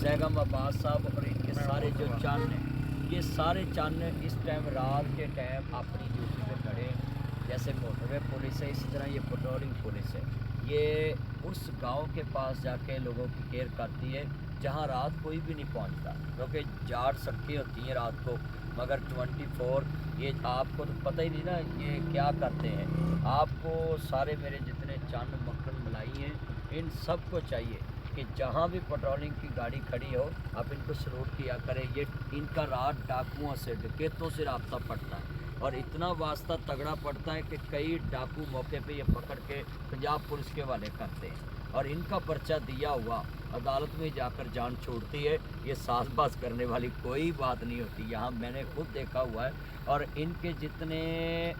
सैगम अब्बास साहब और इनके सारे जो चंद हैं, ये सारे चंद इस टाइम रात के टाइम अपनी ड्यूटी पे खड़े हैं। जैसे मोटरवे पुलिस है, इसी तरह ये पेट्रोलिंग पुलिस है। ये उस गांव के पास जाके लोगों की केयर करती है जहां रात कोई भी नहीं पहुंचता, क्योंकि जाट सड़कें होती हैं रात को, मगर 24 ये आपको तो पता ही नहीं ना ये क्या करते हैं। आपको सारे मेरे जितने चंद मक्खन मलाई हैं, इन सब को चाहिए कि जहाँ भी पेट्रोलिंग की गाड़ी खड़ी हो आप इनको सलूट किया करें। ये इनका रात डाकुओं से डकैतों से रब्ता पड़ता है और इतना वास्ता तगड़ा पड़ता है कि कई डाकू मौके पे ये पकड़ के पंजाब पुलिस के हवाले करते हैं और इनका पर्चा दिया हुआ अदालत में जाकर जान छोड़ती है। ये साजबाज करने वाली कोई बात नहीं होती, यहाँ मैंने खुद देखा हुआ है। और इनके जितने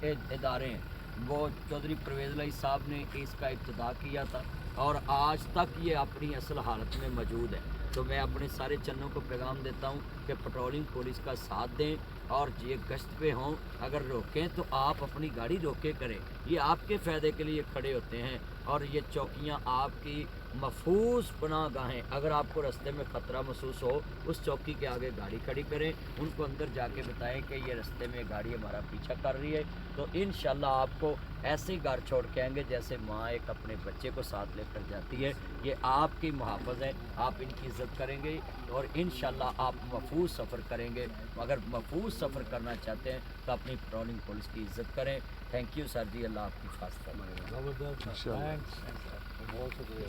इदारे हैं वो चौधरी परवेज़ लाई साहब ने इसका इब्तिदा किया था और आज तक ये अपनी असल हालत में मौजूद है। तो मैं अपने सारे चन्नों को पैगाम देता हूँ कि पेट्रोलिंग पुलिस का साथ दें और ये गश्त पे हों। अगर रोकें तो आप अपनी गाड़ी रोके करें, ये आपके फ़ायदे के लिए खड़े होते हैं और ये चौकियाँ आपकी महफूज पनाहगाहें। अगर आपको रास्ते में ख़तरा महसूस हो उस चौकी के आगे गाड़ी खड़ी करें, उनको अंदर जाके बताएं कि ये रास्ते में गाड़ी हमारा पीछा कर रही है, तो इंशाल्लाह आपको ऐसे ही घर छोड़ के आएंगे जैसे माँ एक अपने बच्चे को साथ लेकर जाती है। ये आपकी मुहाफ़िज़ है, आप इनकी इज़्ज़त करेंगे और इंशाल्लाह आप महफूज सफ़र करेंगे। अगर महफूज सफ़र करना चाहते हैं तो अपनी पेट्रोलिंग पुलिस की इज़्ज़त करें। थैंक यू सर जी, अल्लाह आपकी हिफाज़त फरमाए। बहुत शुक्रिया।